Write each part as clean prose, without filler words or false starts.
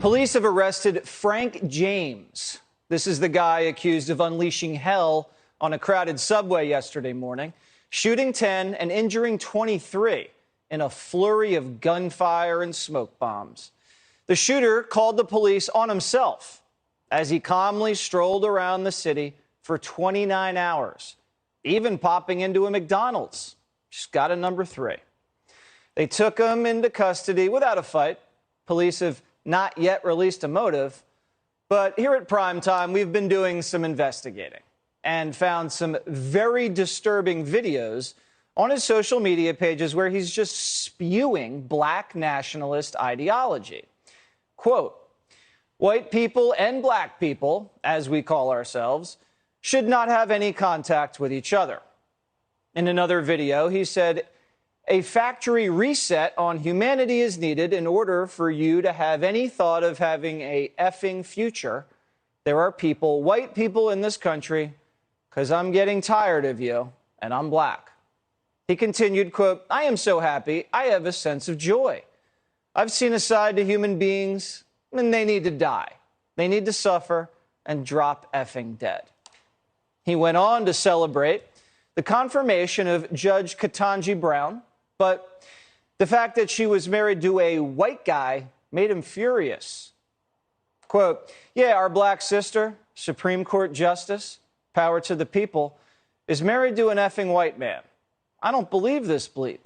Police have arrested Frank James. This is the guy accused of unleashing hell on a crowded subway yesterday morning, shooting 10 and injuring 23 in a flurry of gunfire and smoke bombs. The shooter called the police on himself as he calmly strolled around the city for 29 hours, even popping into a McDonald's. Just got a number 3. They took him into custody without a fight. Police have not yet released a motive, but here at Primetime, we've been doing some investigating and found some very disturbing videos on his social media pages where he's just spewing black nationalist ideology. Quote, "White people and black people, as we call ourselves, should not have any contact with each other." In another video, he said, "A factory reset on humanity is needed in order for you to have any thought of having a effing future. There are people, white people in this country, because I'm getting tired of you, and I'm black." He continued, quote, "I am so happy. I have a sense of joy. I've seen a side to human beings, and they need to die. They need to suffer and drop effing dead." He went on to celebrate the confirmation of Judge Ketanji Brown, but the fact that she was married to a white guy made him furious. Quote, "Yeah, our black sister, Supreme Court Justice, power to the people, is married to an effing white man. I don't believe this bleep."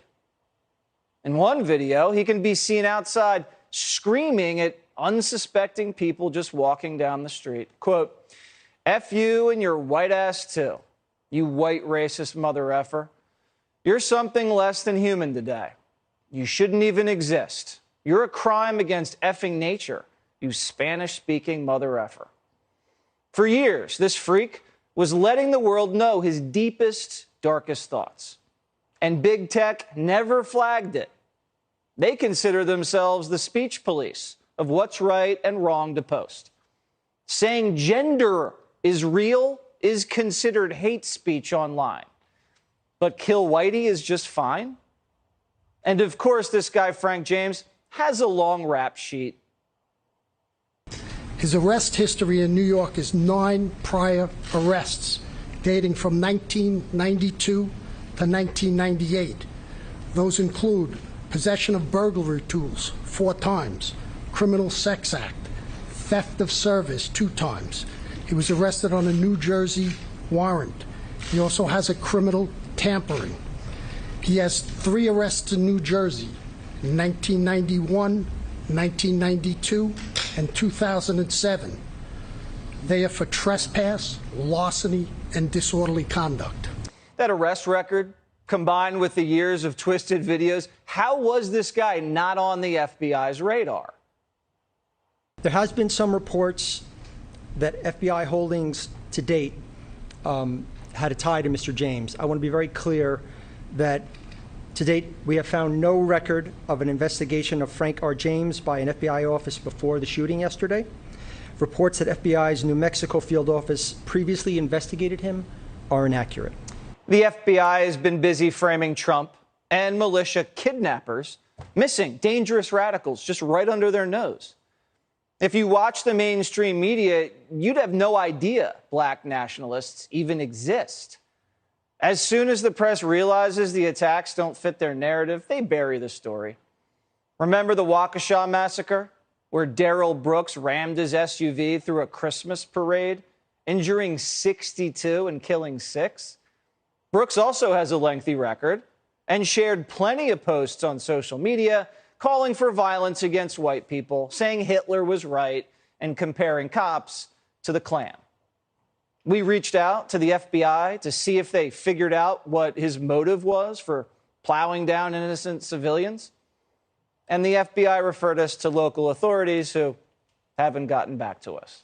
In one video, he can be seen outside screaming at unsuspecting people just walking down the street. Quote, "F you and your white ass too, you white racist mother effer. You're something less than human today. You shouldn't even exist. You're a crime against effing nature, you Spanish-speaking mother effer." For years, this freak was letting the world know his deepest, darkest thoughts. And big tech never flagged it. They consider themselves the speech police of what's right and wrong to post. Saying gender is real is considered hate speech online. But kill whitey is just fine? And of course, this guy, Frank James, has a long rap sheet. His arrest history in New York is 9 prior arrests dating from 1992 to 1998. Those include possession of burglary tools 4 times, criminal sex act, theft of service 2 times. He was arrested on a New Jersey warrant. He also has a criminal tampering. He has 3 arrests in New Jersey in 1991, 1992, and 2007. They are for trespass, larceny, and disorderly conduct. That arrest record, combined with the years of twisted videos, how was this guy not on the FBI's radar? There has been some reports that FBI holdings to date had a tie to Mr. James. I want to be very clear that to date we have found no record of an investigation of Frank R. James by an FBI office before the shooting yesterday. Reports that FBI's New Mexico field office previously investigated him are inaccurate. The FBI has been busy framing Trump and militia kidnappers, missing dangerous radicals just right under their nose. If you watch the mainstream media, you'd have no idea black nationalists even exist. As soon as the press realizes the attacks don't fit their narrative, they bury the story. Remember the Waukesha massacre, where Darrell Brooks rammed his SUV through a Christmas parade, injuring 62 and killing 6? Brooks also has a lengthy record and shared plenty of posts on social media calling for violence against white people, saying Hitler was right, and comparing cops to the Klan. We reached out to the FBI to see if they figured out what his motive was for plowing down innocent civilians, and the FBI referred us to local authorities who haven't gotten back to us.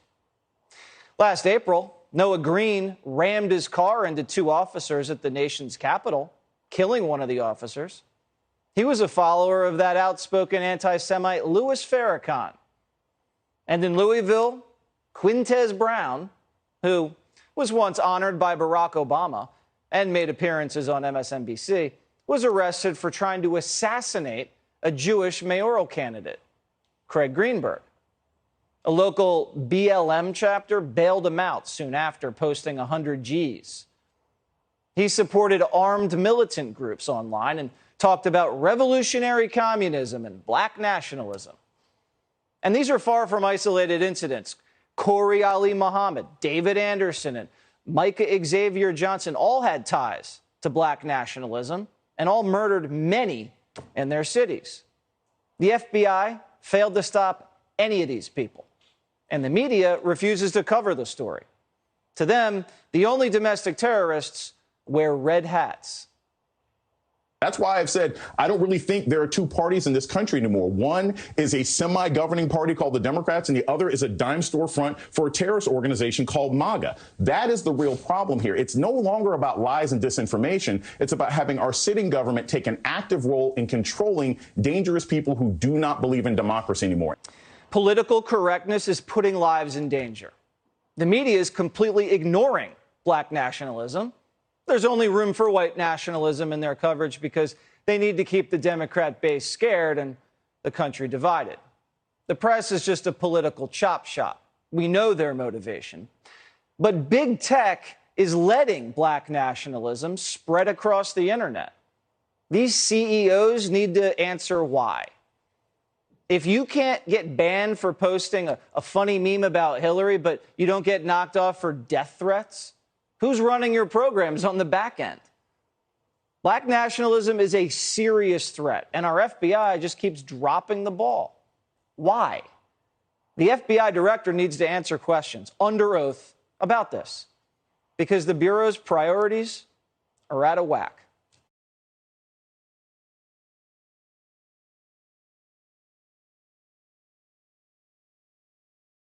Last April, Noah Green rammed his car into 2 officers at the nation's capital, killing one of the officers. He was a follower of that outspoken anti-Semite Louis Farrakhan. And in Louisville, Quintez Brown, who was once honored by Barack Obama and made appearances on MSNBC, was arrested for trying to assassinate a Jewish mayoral candidate, Craig Greenberg. A local BLM chapter bailed him out soon after posting 100 Gs. He supported armed militant groups online and talked about revolutionary communism and black nationalism. And these are far from isolated incidents. Corey Ali Muhammad, David Anderson, and Micah Xavier Johnson all had ties to black nationalism and all murdered many in their cities. The FBI failed to stop any of these people, and the media refuses to cover the story. To them, the only domestic terrorists wear red hats. That's why I've said I don't really think there are two parties in this country anymore. One is a semi-governing party called the Democrats, and the other is a dime store front for a terrorist organization called MAGA. That is the real problem here. It's no longer about lies and disinformation. It's about having our sitting government take an active role in controlling dangerous people who do not believe in democracy anymore. Political correctness is putting lives in danger. The media is completely ignoring black nationalism. There's only room for white nationalism in their coverage because they need to keep the Democrat base scared and the country divided. The press is just a political chop shop. We know their motivation. But big tech is letting black nationalism spread across the internet. These CEOs need to answer why. If you can't get banned for posting a funny meme about Hillary, but you don't get knocked off for death threats, who's running your programs on the back end? Black nationalism is a serious threat, and our FBI just keeps dropping the ball. Why? The FBI director needs to answer questions under oath about this, because the Bureau's priorities are out of whack.